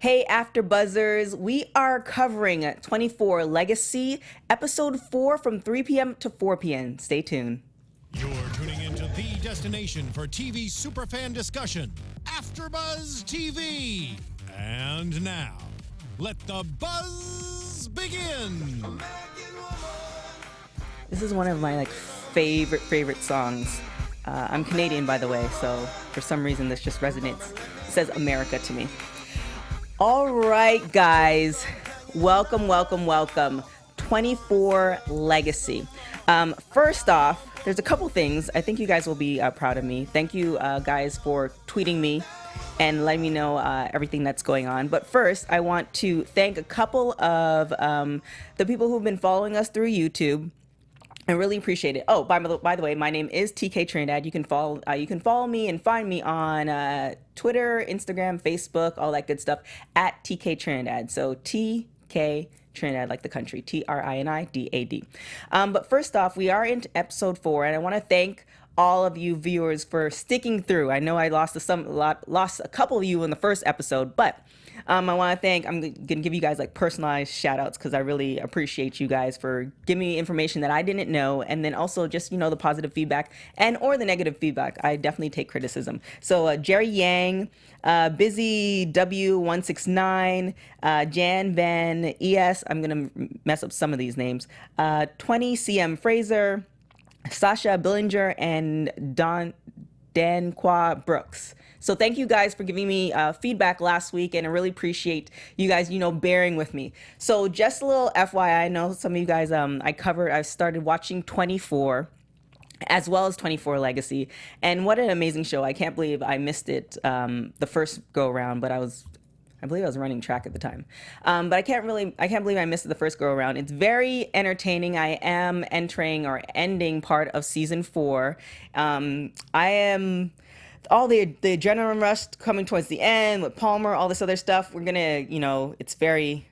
Hey, AfterBuzzers, we are covering 24 Legacy, episode 4 from 3 p.m. to 4 p.m. Stay tuned. You're tuning into the destination for TV superfan discussion, AfterBuzz TV. And now, let the buzz begin. This is one of my favorite songs. I'm Canadian, by the way, so for some reason this just resonates. It says America to me. All right, guys, welcome. 24 Legacy. First off, there's a couple things. I think you guys will be proud of me. Thank you guys for tweeting me and letting me know everything that's going on. But first, I want to thank a couple of the people who've been following us through YouTube. I really appreciate it. Oh, by the way, my name is TK Trinidad. You can follow me and find me on Twitter, Instagram, Facebook, all that good stuff at TK Trinidad. So TK Trinidad, like the country, Trinidad. But first off, we are into episode 4, and I want to thank all of you viewers for sticking through. I know I lost a couple of you in the first episode, but I want to thank, I'm going to give you guys personalized shout outs because I really appreciate you guys for giving me information that I didn't know. And then also just, the positive feedback or the negative feedback. I definitely take criticism. So Jerry Yang, Busy W169, Jan Van ES, I'm going to mess up some of these names, 20 CM Fraser, Sasha Billinger, and Danqua Brooks. So thank you guys for giving me feedback last week, and I really appreciate you guys, bearing with me. So just a little FYI, I know some of you guys, I started watching 24 as well as 24 Legacy, and what an amazing show. I can't believe I missed it the first go around, but I believe I was running track at the time. But I can't believe I missed it the first go around. It's very entertaining. I am entering or ending part of season 4. I am all the adrenaline rush coming towards the end with Palmer, all this other stuff. We're gonna, it's very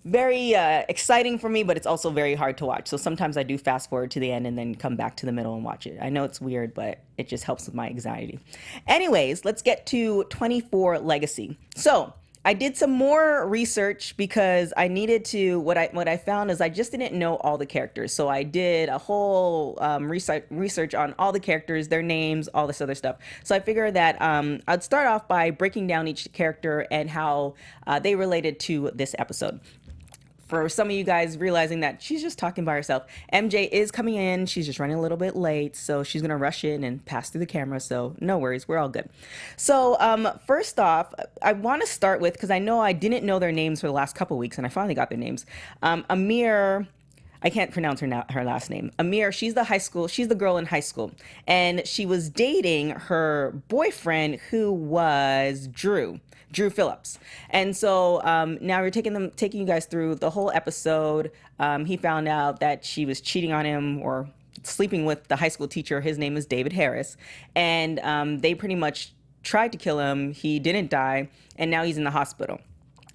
exciting for me, but it's also very hard to watch. So sometimes I do fast forward to the end and then come back to the middle and watch it. I know it's weird, but it just helps with my anxiety. Anyways, let's get to 24 Legacy. So I did some more research because I needed to, what I found is I just didn't know all the characters. So I did a whole research on all the characters, their names, all this other stuff. So I figured that I'd start off by breaking down each character and how they related to this episode. For some of you guys realizing that she's just talking by herself, MJ is coming in. She's just running a little bit late, so she's gonna rush in and pass through the camera, so no worries, we're all good. So first off, I want to start with, because I know I didn't know their names for the last couple weeks, and I finally got their names. Amir, I can't pronounce her last name. Amir, she's the girl in high school, and she was dating her boyfriend, who was Drew Phillips. And so now we're taking you guys through the whole episode. He found out that she was cheating on him or sleeping with the high school teacher. His name is David Harris. And they pretty much tried to kill him. He didn't die, and now he's in the hospital.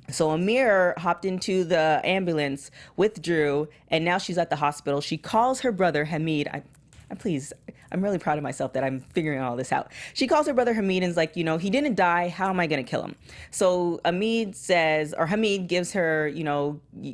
So Amir hopped into the ambulance with Drew, and now she's at the hospital. She calls her brother Hamid. I'm really proud of myself that I'm figuring all this out. She calls her brother Hamid and is like, he didn't die. How am I going to kill him? So Hamid gives her,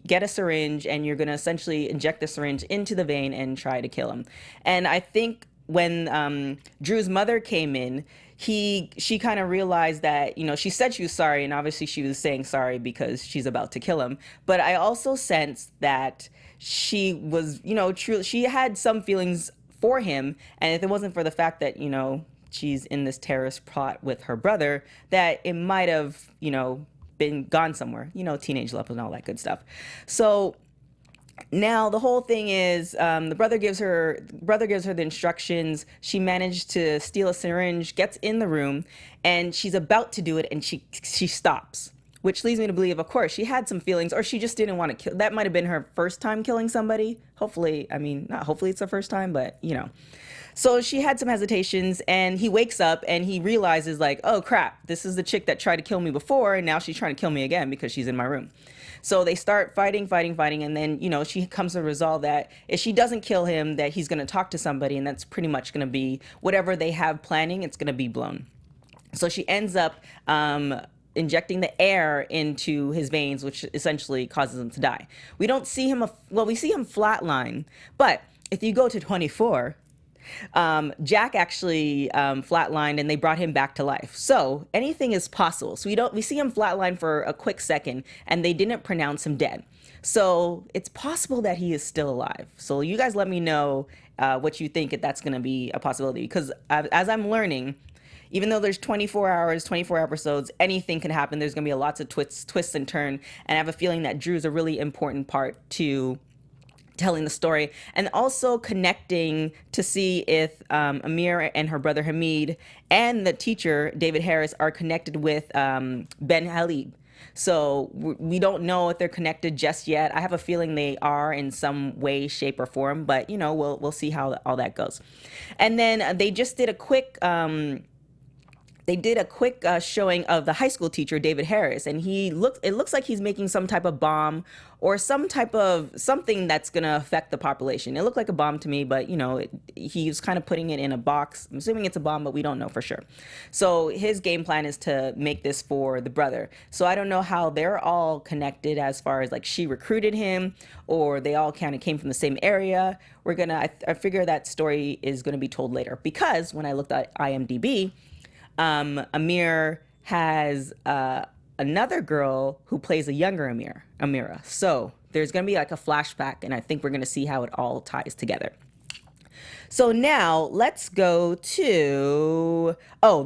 get a syringe, and you're going to essentially inject the syringe into the vein and try to kill him. And I think when Drew's mother came in, she kind of realized that, she said she was sorry, and obviously she was saying sorry because she's about to kill him. But I also sensed that she was, truly, she had some feelings for him, and if it wasn't for the fact that, she's in this terrorist plot with her brother, that it might have, been gone somewhere, teenage love and all that good stuff. So now the whole thing is, the brother gives her the instructions. She managed to steal a syringe, gets in the room, and she's about to do it, and she stops. Which leads me to believe, of course, she had some feelings, or she just didn't want to kill. That might have been her first time killing somebody. Hopefully, not hopefully it's the first time, but, So she had some hesitations, and he wakes up and he realizes, oh crap, this is the chick that tried to kill me before, and now she's trying to kill me again because she's in my room. So they start fighting, and then, she comes to resolve that if she doesn't kill him, that he's going to talk to somebody, and that's pretty much going to be whatever they have planning, it's going to be blown. So she ends up injecting the air into his veins, which essentially causes him to die. We don't see him, we see him flatline, but if you go to 24, Jack actually flatlined and they brought him back to life. So anything is possible. So we see him flatline for a quick second and they didn't pronounce him dead. So it's possible that he is still alive. So you guys let me know what you think, if that's going to be a possibility. Because as I'm learning, even though there's 24 hours, 24 episodes, anything can happen. There's going to be lots of twists and turns. And I have a feeling that Drew's a really important part to telling the story, and also connecting to see if Amir and her brother Hamid and the teacher, David Harris, are connected with Ben Halib. So we don't know if they're connected just yet. I have a feeling they are in some way, shape, or form, but we'll see how all that goes. And then they just did a quick showing of the high school teacher, David Harris, and it looks like he's making some type of bomb or some type of something that's going to affect the population. It looked like a bomb to me, but he's kind of putting it in a box. I'm assuming it's a bomb, but we don't know for sure. So his game plan is to make this for the brother. So I don't know how they're all connected as far as like she recruited him or they all kind of came from the same area. I figure that story is going to be told later, because when I looked at IMDb, Amir has another girl who plays a younger Amira. So there's going to be like a flashback, and I think we're going to see how it all ties together. So now let's go to,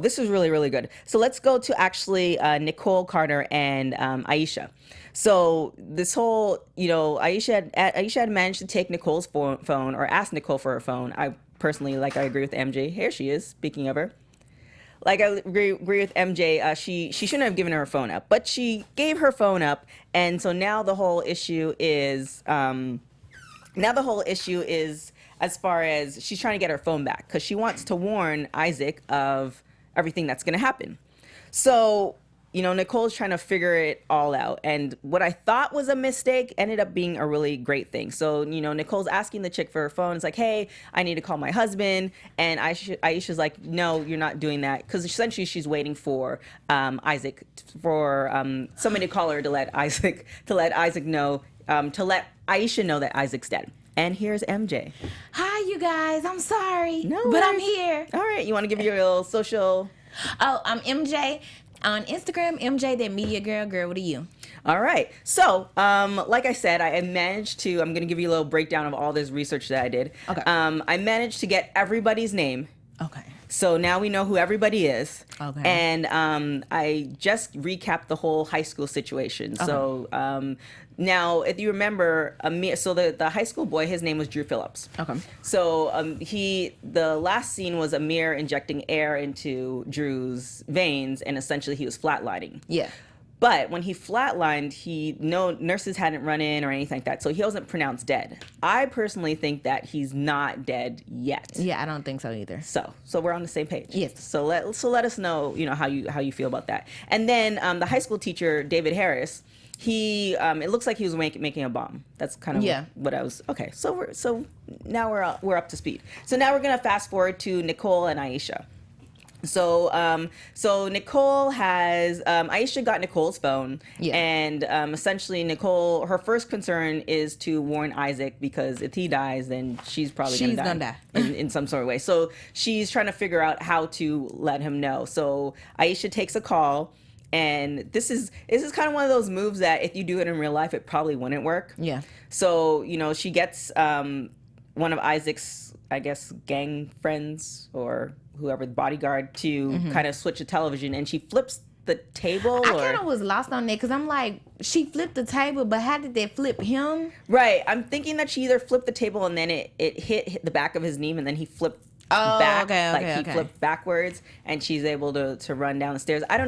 this is really, really good. So let's go to actually Nicole Carter and Aisha. So this whole, Aisha had managed to take Nicole's phone or ask Nicole for her phone. I personally, I agree with MJ. Here she is, speaking of her. I agree with MJ. She shouldn't have given her phone up, but she gave her phone up, and so now the whole issue is as far as she's trying to get her phone back because she wants to warn Isaac of everything that's going to happen. So Nicole's trying to figure it all out, and what I thought was a mistake ended up being a really great thing. So Nicole's asking the chick for her phone. It's like, hey, I need to call my husband, and Aisha's like, no, you're not doing that, because essentially she's waiting for Isaac, for somebody to call her to let Isaac know, to let Aisha know that Isaac's dead. And here's MJ. Hi, you guys. I'm sorry, no but worries. I'm here. All right, you want to give your little social? Oh, I'm MJ. On Instagram, MJ, that media girl with a U. All right. So, like I said, I'm going to give you a little breakdown of all this research that I did. Okay. I managed to get everybody's name. Okay. So now we know who everybody is. Okay. And I just recapped the whole high school situation. Okay. So now, if you remember, Amir, so the high school boy, his name was Drew Phillips. Okay. So the last scene was Amir injecting air into Drew's veins, and essentially he was flatlining. Yeah. But when he flatlined, no nurses hadn't run in or anything like that, so he wasn't pronounced dead. I personally think that he's not dead yet. Yeah, I don't think so either. So we're on the same page. Yes. So let us know, how you feel about that. And then the high school teacher, David Harris, it looks like he was making a bomb. That's kind of what I was. Okay, so now we're up to speed. So now we're gonna fast forward to Nicole and Aisha. So Nicole has Aisha got Nicole's phone, and essentially Nicole, her first concern is to warn Isaac, because if he dies, then she's probably gonna die in some sort of way. So she's trying to figure out how to let him know. So Aisha takes a call. And this is kind of one of those moves that if you do it in real life, it probably wouldn't work. Yeah. So, she gets one of Isaac's, I guess, gang friends or whoever, the bodyguard, to kind of switch the television, and she flips the table. I kind of was lost on that, because I'm like, she flipped the table, but how did they flip him? Right. I'm thinking that she either flipped the table and then it hit the back of his knee, and then he flipped back. Okay, he flipped backwards, and she's able to run down the stairs. I don't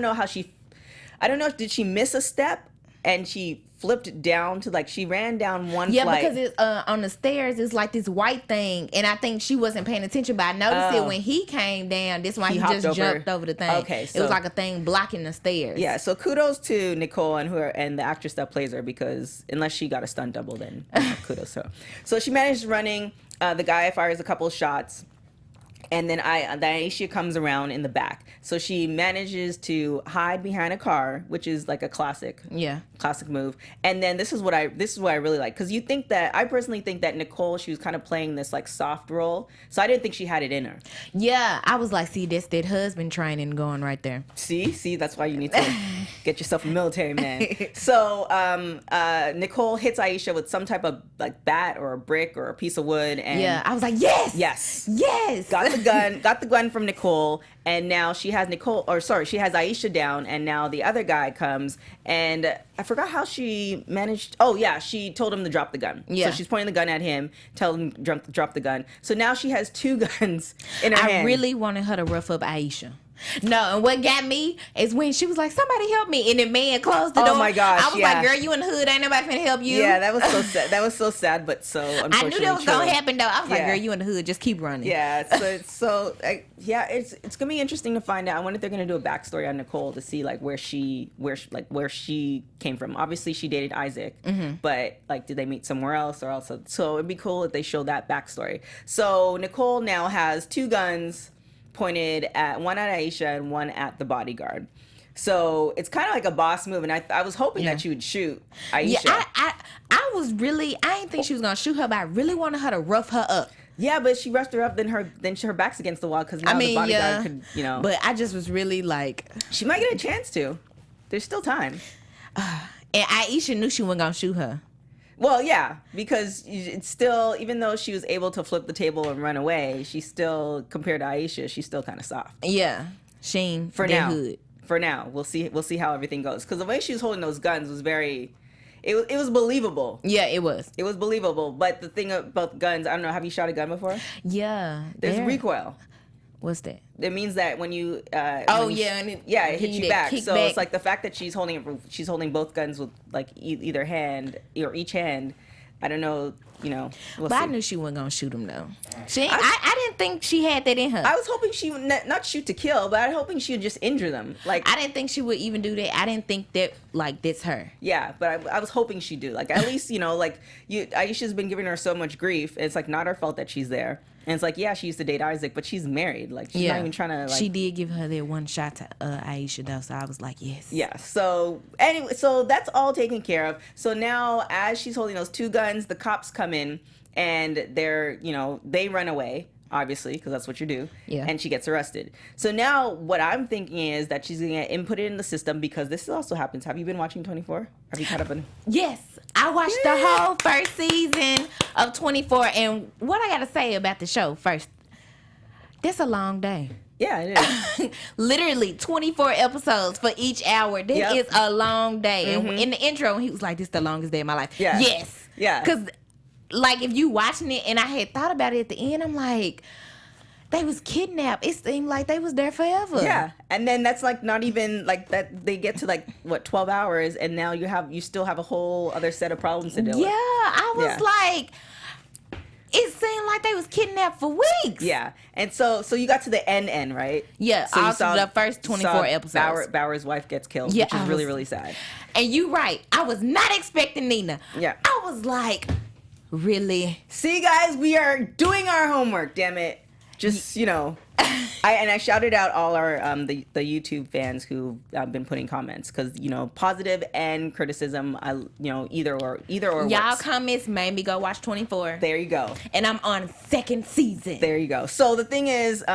know, did she miss a step and she flipped down to, she ran down one flight? Yeah, because it's on the stairs, it's like this white thing, and I think she wasn't paying attention, but I noticed it when he came down. That's why he just jumped over the thing. Okay, so it was like a thing blocking the stairs. Yeah, so kudos to Nicole and the actress that plays her, because unless she got a stunt double, then kudos to her. So she managed running. The guy fires a couple of shots. And then Aisha comes around in the back. So she manages to hide behind a car, which is like a classic move. And then this is what I really like, because I personally think that Nicole, she was kind of playing this like soft role. So I didn't think she had it in her. Yeah, I was like, see, that's that husband training going right there. See, that's why you need to get yourself a military man. So Nicole hits Aisha with some type of like bat or a brick or a piece of wood, and I was like, yes. Got the gun from Nicole, and now she has Aisha down, and now the other guy comes, and I forgot how she managed. Oh yeah, she told him to drop the gun. Yeah. So she's pointing the gun at him, tell him drop the gun. So now she has 2 guns in her hand. I really wanted her to rough up Aisha. No, and what got me is when she was like, somebody help me, and the man closed the door. Oh my gosh, I was like, girl, you in the hood, ain't nobody finna help you. Yeah, that was so sad. That was so sad, but so unfortunately I knew that was gonna happen though. I was like, girl, you in the hood, just keep running. Yeah, it's gonna be interesting to find out. I wonder if they're gonna do a backstory on Nicole to see like where she came from. Obviously she dated Isaac, but like did they meet somewhere else or else? So it'd be cool if they show that backstory. So Nicole now has 2 guns pointed at one at Aisha and one at the bodyguard. So it's kind of like a boss move, and I was hoping that you would shoot Aisha. Yeah, I didn't think she was gonna shoot her, but I really wanted her to rough her up. Yeah, but she roughed her up, then her back's against the wall because now the bodyguard could, But I just was really like, she might get a chance to. There's still time. And Aisha knew she wasn't gonna shoot her. Well, yeah, because it's still, even though she was able to flip the table and run away, she's still, compared to Aisha, she's still kind of soft. Yeah, Sheen for now. Hood. For now, we'll see how everything goes. Because the way she was holding those guns was very, it was believable. Yeah, it was. It was believable. But the thing about guns, I don't know, have you shot a gun before? Yeah. There's recoil. What's that? It means that when you it hits you back. So it's like the fact that she's holding both guns with like either hand or each hand. I don't know, we'll but see. I knew she wasn't gonna shoot him though. I didn't think she had that in her. I was hoping she would not shoot to kill, but I was hoping she would just injure them. Like I didn't think she would even do that. I didn't think that like that's her. Yeah, but I was hoping she'd do like at least Aisha's been giving her so much grief. It's like not her fault that she's there. And it's like, yeah, she used to date Isaac, but she's married. Like, she's not even trying to, like... She did give her that one shot to Aisha, though, so I was like, yes. Yeah, so, anyway, so that's all taken care of. So now, as she's holding those 2 guns, the cops come in, and they're, they run away, obviously, because that's what you do. Yeah. And she gets arrested. So now, what I'm thinking is that she's going to get inputted in the system, because this also happens. Have you been watching 24? Have you caught up on... Yes. I watched the whole first season of 24, and what I gotta say about the show first, that's a long day. Yeah, it is. Literally 24 episodes for each hour. That is a long day. And in the intro, he was like, this is the longest day of my life. Yeah. Yes. Yeah. Because, like, if you watching it, and I had thought about it at the end, I'm like... They was kidnapped. It seemed like they was there forever. Yeah, and then that's like not even like that. They get to like 12 hours, and now you still have a whole other set of problems to deal with. Yeah, I was like, it seemed like they was kidnapped for weeks. Yeah, and so you got to the end, right? Yeah, so you saw the first 24 episodes. Bauer's wife gets killed, which is really, really sad. And you right, I was not expecting Nina. Yeah, I was like, really? See, guys, we are doing our homework. Damn it. Just, I shouted out all our the YouTube fans who've been putting comments because, positive and criticism, either or y'all works. Comments made me go watch 24. There you go. And I'm on 2nd season. There you go. So the thing is,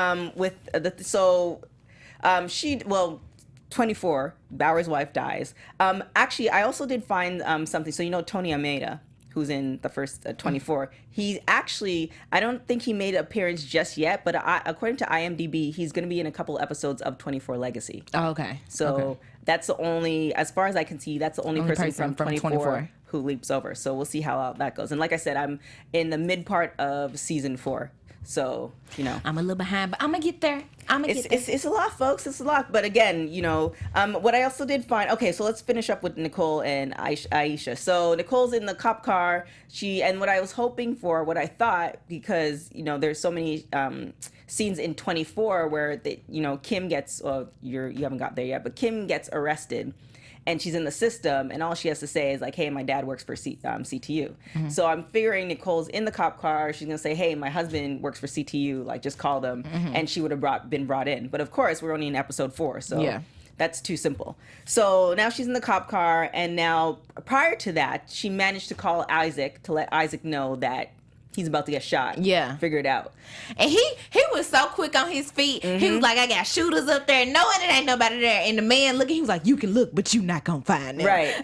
24, Bauer's wife dies. Actually, I also did find something. So, Tony Almeida, who's in the first 24. He actually, I don't think he made an appearance just yet, but according to IMDb, he's going to be in a couple episodes of 24 Legacy. Oh, okay. So that's the only, as far as I can see, that's the only person from 24 who leaps over. So we'll see how that goes. And like I said, I'm in the mid part of season 4. So, I'm a little behind, but I'm going to get there. It's a lot, folks. It's a lot. But again, what I also did find, okay, so let's finish up with Nicole and Aisha. So Nicole's in the cop car. And what I was hoping for, what I thought, because, there's so many scenes in 24 where, Kim gets, well, you haven't got there yet, but Kim gets arrested. and she's in the system, and all she has to say is like, hey, my dad works for CTU. So I'm figuring Nicole's in the cop car. She's gonna say, hey, my husband works for CTU, like just call them, and she would have been brought in. But of course, we're only in episode 4, so that's too simple. So now she's in the cop car, and now prior to that, she managed to call Isaac to let Isaac know that he's about to get shot. Yeah. Figure it out. And he was so quick on his feet. He was like, I got shooters up there, knowing it ain't nobody there. And the man looking, he was like, you can look, but you not gonna find them. Right.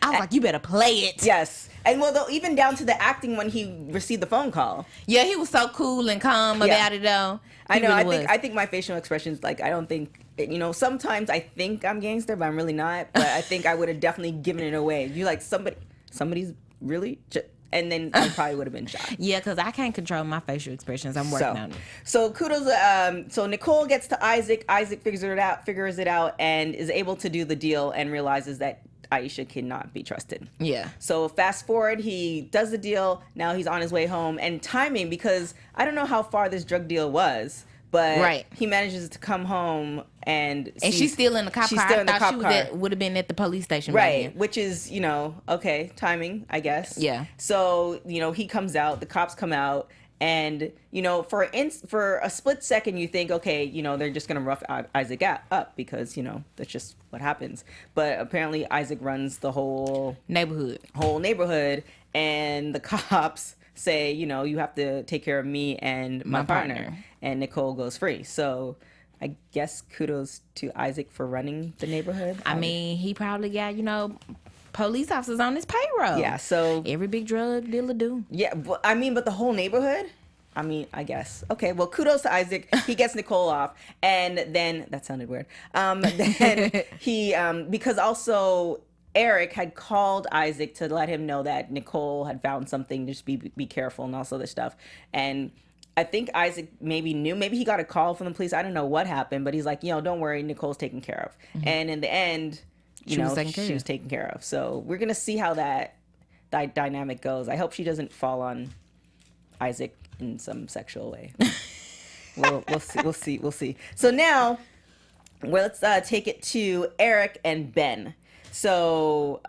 I was like, you better play it. Yes. And well, though, even down to the acting when he received the phone call. Yeah, he was so cool and calm about it, though. I know. Really I think my facial expressions, like, I don't think, sometimes I think I'm gangster, but I'm really not. But I think I would have definitely given it away. You like somebody's really. And then I probably would have been shot. Yeah, because I can't control my facial expressions. I'm working on it. So kudos. So Nicole gets to Isaac. Isaac figures it out, and is able to do the deal and realizes that Aisha cannot be trusted. Yeah. So fast forward, he does the deal. Now he's on his way home, and timing, because I don't know how far this drug deal was, but he manages to come home and she's still in the cop car. She's still in the cop car. Would have been at the police station. Right, which is, okay, timing, I guess. Yeah. So, he comes out, the cops come out, and, for a split second, you think, okay, they're just going to rough Isaac up because, that's just what happens. But apparently Isaac runs the whole neighborhood, and the cops say, you have to take care of me and my partner. And Nicole goes free. So I guess kudos to Isaac for running the neighborhood. I mean, he probably got, police officers on his payroll. Yeah, so every big drug dealer do. Yeah, but the whole neighborhood? I guess. Okay, well, kudos to Isaac. He gets Nicole off. And then, that sounded weird. Then he, because also Eric had called Isaac to let him know that Nicole had found something, just be careful and all this other stuff. And I think Isaac maybe knew, maybe he got a call from the police. I don't know what happened, but he's like, don't worry, Nicole's taken care of. And in the end, she was taken care of. So we're going to see how that dynamic goes. I hope she doesn't fall on Isaac in some sexual way. We'll see. So now, let's take it to Eric and Ben. So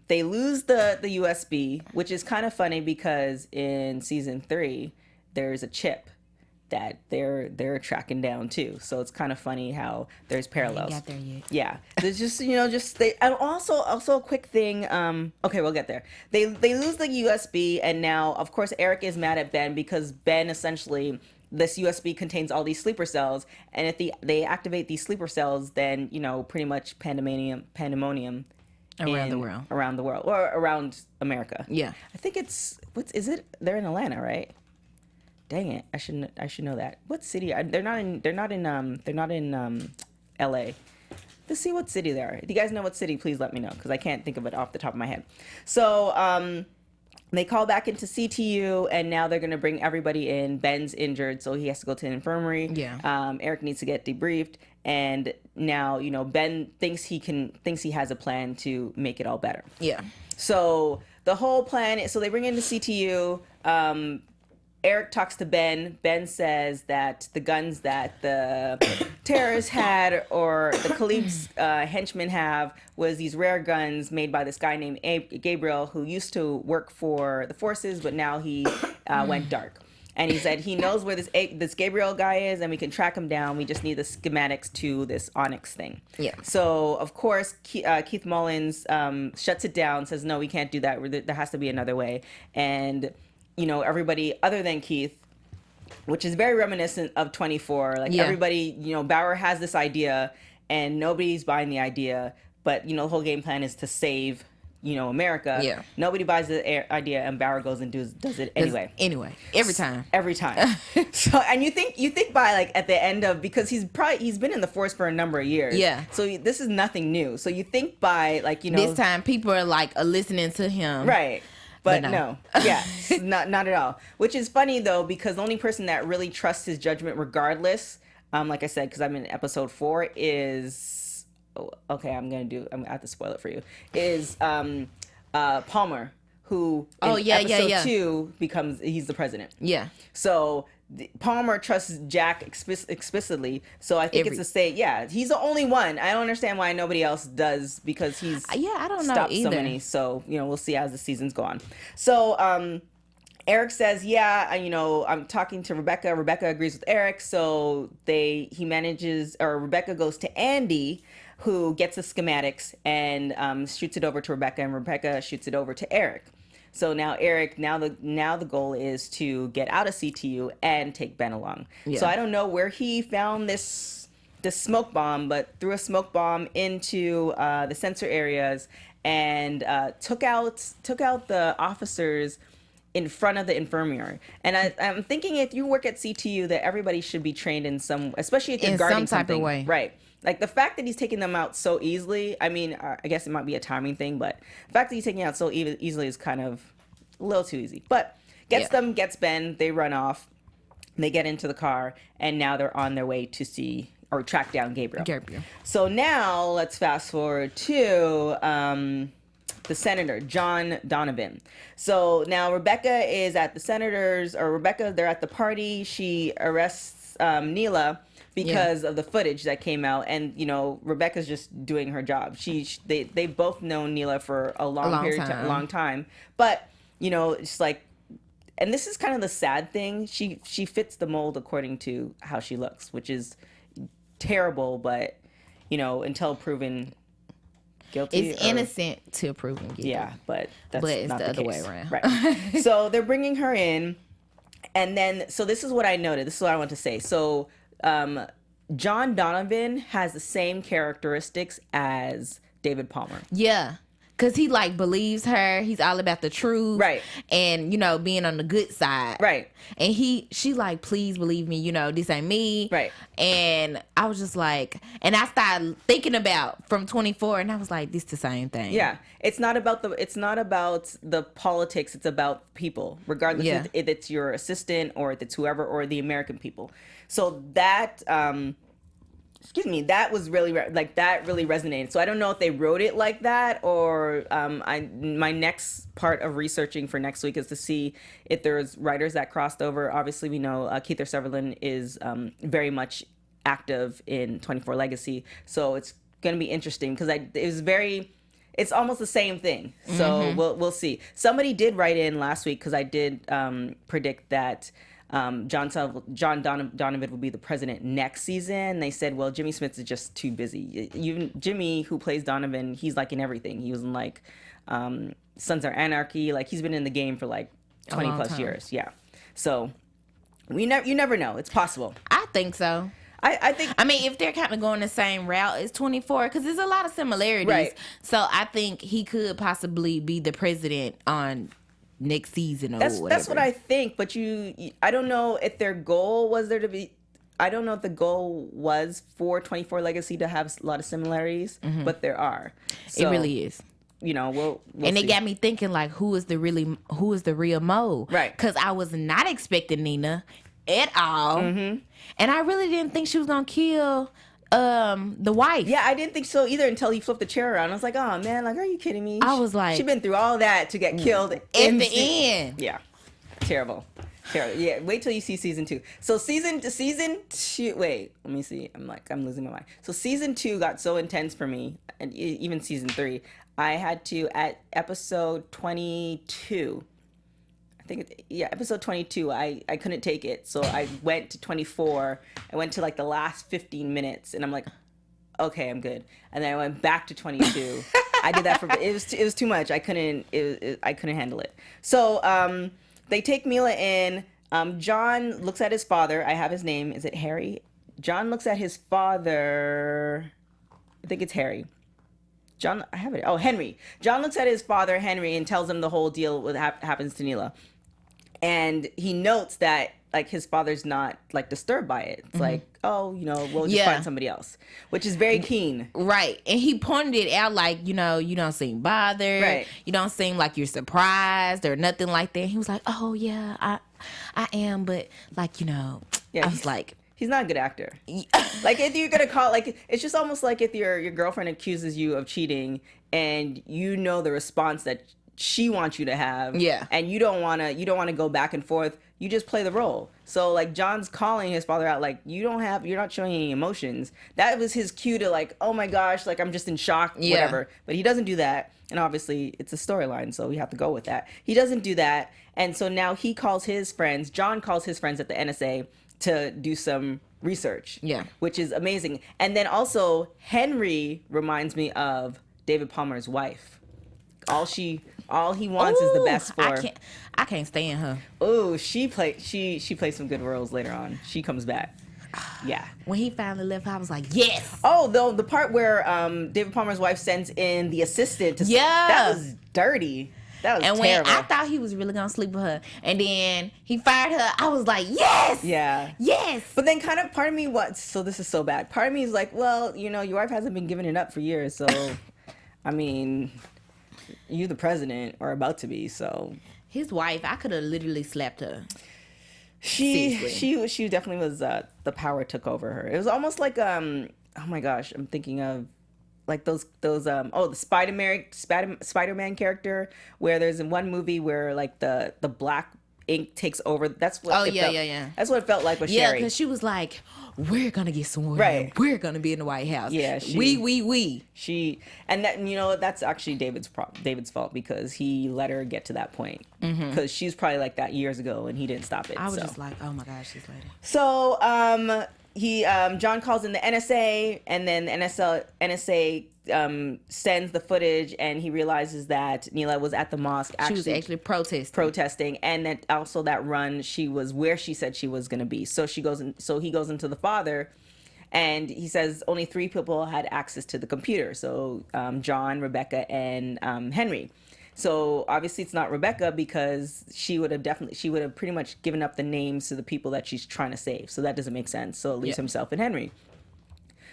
they lose the USB, which is kind of funny because in season 3, there's a chip that they're tracking down too. So it's kind of funny how there's parallels. I ain't got there yet. Yeah, there's just and also a quick thing. Okay, we'll get there. They lose the USB, and now of course Eric is mad at Ben because Ben essentially, this USB contains all these sleeper cells, and if they activate these sleeper cells, then pretty much pandemonium around the world or around America. Yeah, I think they're in Atlanta, right? Dang it! I should know that. What city? They're not in L.A. Let's see what city they are. If you guys know what city, please let me know because I can't think of it off the top of my head. So they call back into CTU, and now they're gonna bring everybody in. Ben's injured, so he has to go to an infirmary. Yeah. Eric needs to get debriefed, and now Ben thinks he has a plan to make it all better. Yeah. So the whole plan is, so they bring in the CTU. Eric talks to Ben. Ben says that the guns that the terrorists had, or the Khalib's henchmen have, was these rare guns made by this guy named Gabriel, who used to work for the forces, but now he went dark. And he said he knows where this Gabriel guy is, and we can track him down. We just need the schematics to this Onyx thing. Yeah. So, of course, Keith Mullins shuts it down, says, no, we can't do that. There has to be another way. And everybody other than Keith, which is very reminiscent of 24. Everybody, Bauer has this idea and nobody's buying the idea, but, the whole game plan is to save, America. Yeah. Nobody buys the idea and Bauer goes and does it anyway. Every time. So, and you think by at the end of, because he's been in the force for a number of years. Yeah. So this is nothing new. So you think by this time people are listening to him. Right. But no. Yeah, not at all. Which is funny, though, because the only person that really trusts his judgment regardless, like I said, because I'm in episode 4, is... okay, I'm going to have to spoil it for you. Is Palmer, who in episode 2 he's the president. Yeah. So Palmer trusts Jack explicitly, so I think it's a say. Yeah, he's the only one. I don't understand why nobody else does, because he's I don't know stopped either. so many. So we'll see as the seasons go on. So Eric says, I'm talking to Rebecca. Rebecca agrees with Eric, so Rebecca goes to Andy, who gets the schematics and shoots it over to Rebecca, and Rebecca shoots it over to Eric. So now Eric, now the goal is to get out of CTU and take Ben along. Yeah. So I don't know where he found this smoke bomb, but threw a smoke bomb into the sensor areas and took out the officers in front of the infirmary. And I'm thinking, if you work at CTU, that everybody should be trained in some, especially if you're guarding some type something. Of way. Right. Like, the fact that he's taking them out so easily, I mean, I guess it might be a timing thing, but the fact that he's taking out so easily is kind of a little too easy. But gets Ben, they run off, they get into the car, and now they're on their way to see or track down Gabriel. So now let's fast forward to the senator, John Donovan. So now Rebecca is at the they're at the party. She arrests Neela because of the footage that came out, and Rebecca's just doing her job. They both known Neela for a long time, but it's like, and this is kind of the sad thing. She fits the mold according to how she looks, which is terrible, but until proven guilty, it's innocent till proven guilty. Yeah, but it's not the other way around, right? So they're bringing her in, and then this is what I noted. This is what I want to say. So John Donovan has the same characteristics as David Palmer. Yeah. Because he believes her. He's all about the truth. Right. And, being on the good side. Right. And she please believe me, this ain't me. Right. And I was just and I started thinking about from 24, and I was like, this the same thing. Yeah. It's not about the politics, it's about people, regardless if it's your assistant or if it's whoever, or the American people. So that that was really that really resonated. So I don't know if they wrote it like that, or my next part of researching for next week is to see if there's writers that crossed over. Obviously, we know Keith Sutherland is very much active in 24 Legacy, so it's going to be interesting because it's almost the same thing. So we'll see. Somebody did write in last week, because I did predict that John Donovan will be the president next season. They said, well, Jimmy Smith is just too busy. Even Jimmy, who plays Donovan, he's in everything. He was in Sons of Anarchy. He's been in the game for 20 plus years. Yeah. So you never know. It's possible. I think so. I think. I mean, if they're kind of going the same route as 24, because there's a lot of similarities. Right. So I think he could possibly be the president on next season or whatever. That's what I think, but I don't know if their goal was there to be. I don't know if the goal was for 24 Legacy to have a lot of similarities, but there are. So, it really is. We'll and see. It got me thinking, who is the real Mo? Right. Because I was not expecting Nina at all, and I really didn't think she was gonna kill the wife. Yeah, I didn't think so either until he flipped the chair around. I was like, oh man, are you kidding me? I was like, she's been through all that to get killed at the end. Yeah, terrible. Yeah, wait till you see season 2. So season 2. Wait, let me see. I'm losing my mind. So season 2 got so intense for me, and even season 3. I had to, at episode 22. Episode 22, I couldn't take it, so I went to 24. I went to the last 15 minutes, and I'm like, okay, I'm good. And then I went back to 22. I did that it was too much. I couldn't handle it. So they take Mila in. John looks at his father. I have his name. Is it Harry? John looks at his father. I think it's Harry. John, I have it. Oh, Henry. John looks at his father, Henry, and tells him the whole deal with happens to Neela. And he notes that his father's not disturbed by it. It's we'll just find somebody else, which is very keen. Right. And he pointed it out you don't seem bothered. Right. You don't seem like you're surprised or nothing like that. He was like, oh yeah, I am, but yeah, I was like, he's not a good actor. If you're gonna call it's just almost like if your girlfriend accuses you of cheating and the response that she wants you to have, and you don't wanna go back and forth. you just play the role. So like John's calling his father out, like you're not showing any emotions. That was his cue to like, oh my gosh, like I'm just in shock, whatever. But he doesn't do that. And obviously it's a storyline, so we have to go with that. He doesn't do that. And so now he calls his friends, John calls his friends at the NSA to do some research. Yeah. Which is amazing. And then also Henry reminds me of David Palmer's wife. All he wants is the best for. I can't stand her. Oh, she plays some good roles later on. She comes back. Yeah. When he finally left, I was like, yes. Oh, the part where David Palmer's wife sends in the assistant to that was dirty. That was terrible. When I thought he was really gonna sleep with her, and then he fired her, I was like, yes. Yeah. Yes. But then kind of part of me so this is so bad. Part of me is like, well, you know, your wife hasn't been giving it up for years, so I mean, you the president are about to be, so. His wife, I could have literally slapped her. She definitely was, the power took over her. It was almost like, oh my gosh, I'm thinking of like the Spider-Man character where there's in one movie where like the black ink takes over. That's what yeah. That's what it felt like with Sherry. Yeah, because she was like, we're gonna get sworn. Right. We're gonna be in the White House. Yeah, we. She, and that, you know, that's actually David's fault because he let her get to that point. Because she's probably like that years ago and he didn't stop it. I was just like, oh my gosh, this lady. So John calls in the NSA, and then the NSA sends the footage, and he realizes that Neela was at the mosque. She was actually protesting, and that also that run she was where she said she was going to be. So he goes into the father, and he says only 3 people had access to the computer. So John, Rebecca, and Henry. So obviously it's not Rebecca because she would have pretty much given up the names to the people that she's trying to save. So that doesn't make sense. So it leaves himself and Henry.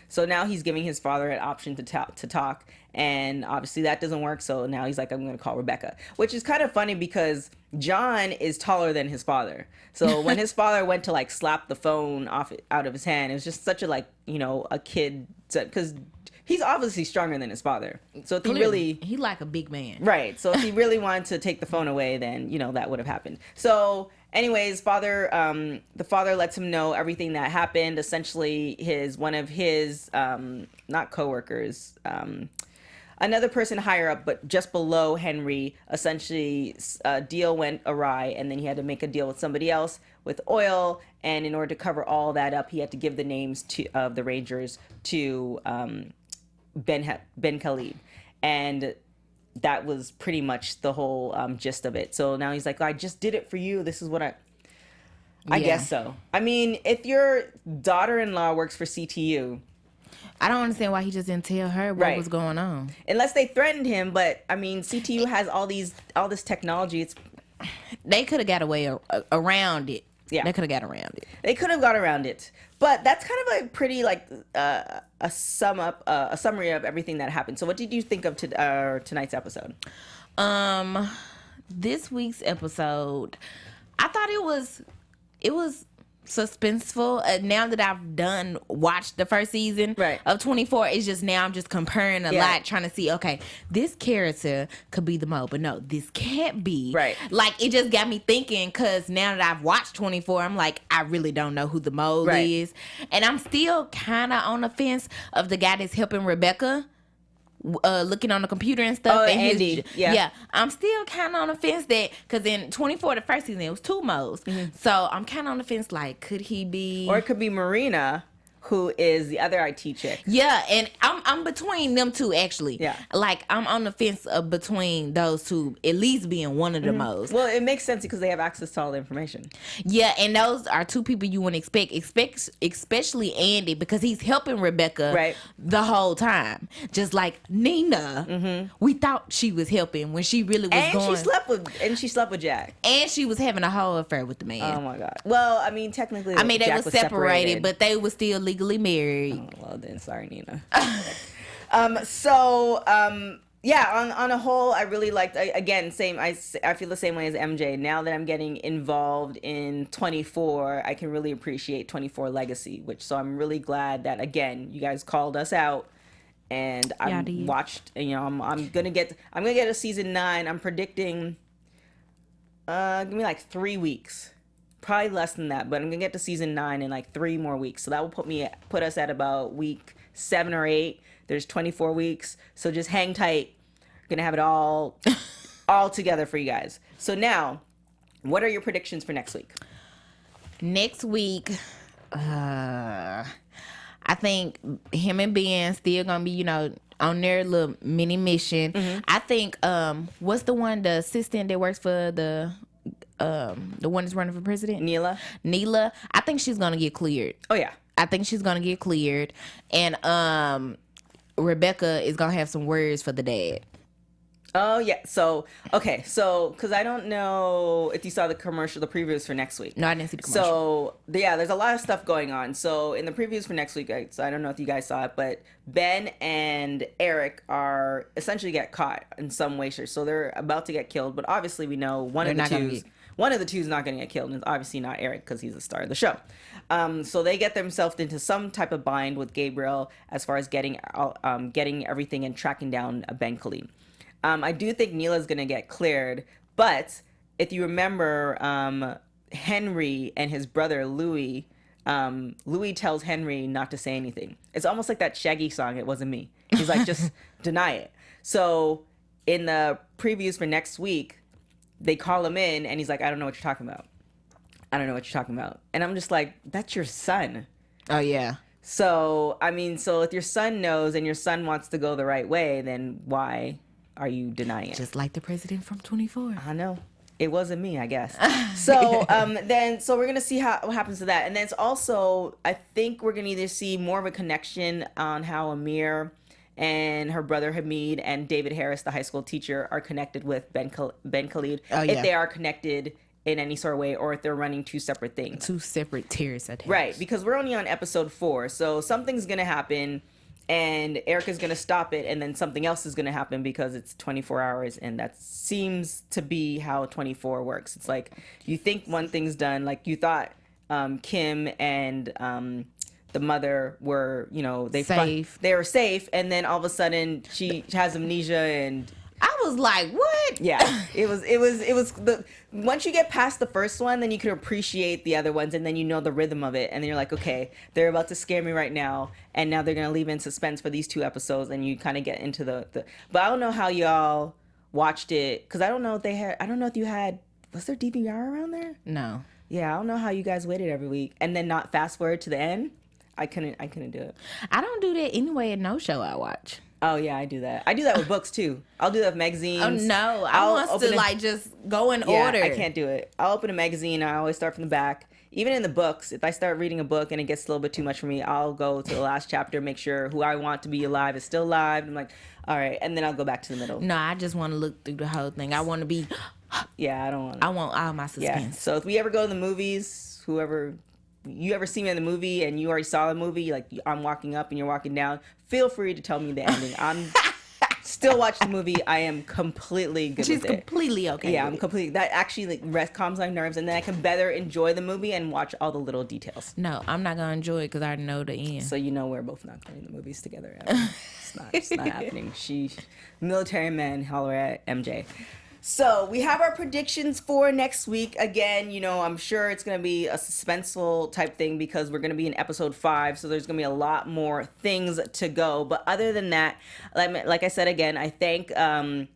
So now he's giving his father an option to talk, and obviously that doesn't work. So now he's like, I'm going to call Rebecca, which is kind of funny because John is taller than his father. So when his father went to like slap the phone out of his hand, it was just such a like, you know, a kid, because he's obviously stronger than his father. So if he like a big man. Right. So if he really wanted to take the phone away, then, you know, that would have happened. So anyways, the father lets him know everything that happened. Essentially one of his, not coworkers, another person higher up, but just below Henry, essentially a deal went awry, and then he had to make a deal with somebody else with oil. And in order to cover all that up, he had to give the names of the Rangers to Ben Khalid. And that was pretty much the whole gist of it. So now he's like, I just did it for you. This is what I guess so. I mean, if your daughter-in-law works for CTU, I don't understand why he just didn't tell her what was going on. Unless they threatened him, but I mean, CTU has all this technology. They could have got away around it. Yeah, they could have got around it. They could have got around it, but that's kind of a pretty like a summary of everything that happened. So, what did you think of tonight's episode? This week's episode, I thought it was suspenseful. Now that I've watched the first season of 24, it's just now I'm just comparing a lot, trying to see, okay, this character could be the mole, but no, this can't be. Right. Like, it just got me thinking, because now that I've watched 24, I'm like, I really don't know who the mole is. And I'm still kind of on the fence of the guy that's helping Rebecca. Looking on the computer and stuff. Oh, and Andy. Yeah. I'm still kind of on the fence that, because in 24, the first season, it was 2 moles. Mm-hmm. So I'm kind of on the fence, like, could he be... Or it could be Marina, who is the other IT chick. Yeah, and I'm between them two, actually. Yeah. Like, I'm on the fence between those two, at least being one of the moles. Well, it makes sense because they have access to all the information. Yeah, and those are 2 people you want to expect, especially Andy, because he's helping Rebecca the whole time. Just like Nina, we thought she was helping when she really was going. She slept with Jack. And she was having a whole affair with the man. Oh my God. Well, I mean, technically, they Jack were separated, but they were still legally married. Oh, well then, sorry, Nina. On a whole, I really liked, again, I feel the same way as MJ. Now that I'm getting involved in 24, I can really appreciate 24 Legacy, so I'm really glad that, again, you guys called us out, and I watched, I'm gonna get a season 9. I'm predicting, give me like 3 weeks. probably less than that, but I'm gonna get to season 9 in like 3 more weeks. So that will put us at about week 7 or 8. There's 24 weeks, so just hang tight. We're gonna have it all together for you guys. So now, what are your predictions for next week? Next week, I think him and Ben still gonna be, on their little mini mission. Mm-hmm. I think what's the assistant that works for the one that's running for president? Neela. I think she's gonna get cleared. Oh yeah. I think she's gonna get cleared. And Rebecca is gonna have some words for the dad. Oh yeah. So because I don't know if you saw the previews for next week. No, I didn't see the commercial. So yeah, there's a lot of stuff going on. So in the previews for next week, so I don't know if you guys saw it, but Ben and Eric are essentially get caught in some way, sure. So they're about to get killed, but obviously we know one of the two is not going to get killed, and it's obviously not Eric because he's the star of the show. So they get themselves into some type of bind with Gabriel as far as getting everything and tracking down Ben Khalid. I do think Neela's going to get cleared, but if you remember Henry and his brother Louis tells Henry not to say anything. It's almost like that Shaggy song, It Wasn't Me. He's like, just deny it. So in the previews for next week, they call him in and he's like, I don't know what you're talking about. And I'm just like, that's your son. Oh, yeah. So, so if your son knows and your son wants to go the right way, then why are you denying it? Just like the president from 24. I know. It wasn't me, I guess. So so we're gonna see what happens to that, and then it's also, I think we're gonna either see more of a connection on how Amir and her brother Hamid and David Harris, the high school teacher, are connected with Ben Khalid. Oh, yeah. If they are connected in any sort of way, or if they're running two separate things, 2 separate tiers. Right, because we're only on episode 4, so something's gonna happen. And Erica's going to stop it, and then something else is going to happen because it's 24 hours, and that seems to be how 24 works. It's like you think one thing's done, like you thought Kim and the mother were, they were safe, and then all of a sudden she has amnesia and... I was like, what? Yeah, it was once you get past the first one, then you can appreciate the other ones, and then you know the rhythm of it, and then you're like, okay, they're about to scare me right now, and now they're gonna leave in suspense for these 2 episodes, and you kind of get into the. But I don't know how y'all watched it, because I don't know if you had. Was there DVR around there? No. Yeah, I don't know how you guys waited every week and then not fast forward to the end. I couldn't do it. I don't do that anyway at no show I watch. Oh yeah, I do that. I do that with books too. I'll do that with magazines. Oh no, I want to just go in order. I can't do it. I'll open a magazine. I always start from the back. Even in the books, if I start reading a book and it gets a little bit too much for me, I'll go to the last chapter, make sure who I want to be alive is still alive. I'm like, all right, and then I'll go back to the middle. No, I just want to look through the whole thing. I want to be. Yeah, I don't want. I want all my suspense. Yeah. So if we ever go to the movies, you ever see me in the movie and you already saw the movie, like I'm walking up and you're walking down, feel free to tell me the ending. I'm still watch the movie. I am completely good with it. She's completely okay. Yeah, I'm completely. That actually calms my nerves, and then I can better enjoy the movie and watch all the little details. No, I'm not gonna enjoy it because I know the end. So we're both not going to the movies together. It's not happening. Military man, holler at MJ. So we have our predictions for next week. Again, I'm sure it's going to be a suspenseful type thing because we're going to be in episode 5. So there's going to be a lot more things to go. But other than that, like I said, again, I thank the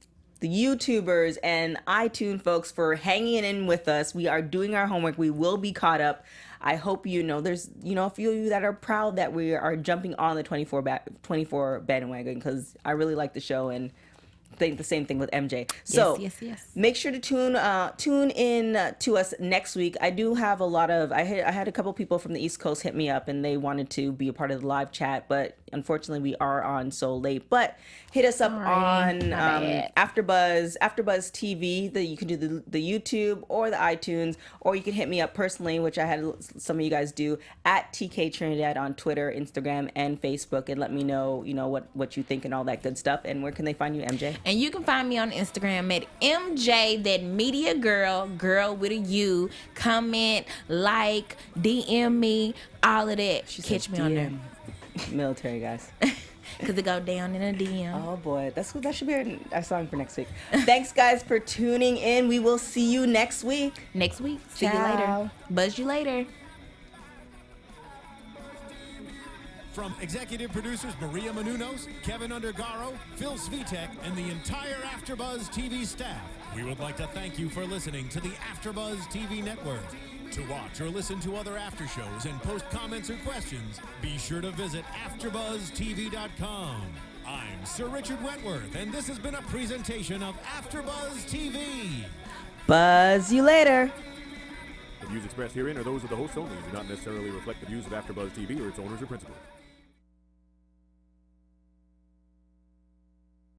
YouTubers and iTunes folks for hanging in with us. We are doing our homework. We will be caught up. I hope there's a few of you that are proud that we are jumping on the 24 bandwagon because I really like the show and think the same thing with MJ. So yes. Make sure to tune in to us next week. I do have I had a couple people from the East Coast hit me up and they wanted to be a part of the live chat, but unfortunately we are on so late. But hit us up on AfterBuzz TV. You can do the YouTube or the iTunes, or you can hit me up personally, which I had some of you guys do, at TK Trinidad on Twitter, Instagram, and Facebook, and let me know what you think and all that good stuff. And where can they find you, MJ? And you can find me on Instagram at MJ, that media girl with a U. Comment, like, DM me, all of that. Catch me on there. Military guys. because it go down in a DM. Oh boy, that should be our song for next week. Thanks guys for tuning in. We will see you next week. See you later. Buzz you later. From executive producers Maria Menounos, Kevin Undergaro, Phil Svitek, and the entire AfterBuzz TV staff, we would like to thank you for listening to the AfterBuzz TV network. To watch or listen to other after shows and post comments or questions, be sure to visit AfterBuzzTV.com. I'm Sir Richard Wentworth, and this has been a presentation of AfterBuzz TV. Buzz you later. The views expressed herein are those of the hosts only and do not necessarily reflect the views of AfterBuzz TV or its owners or principals.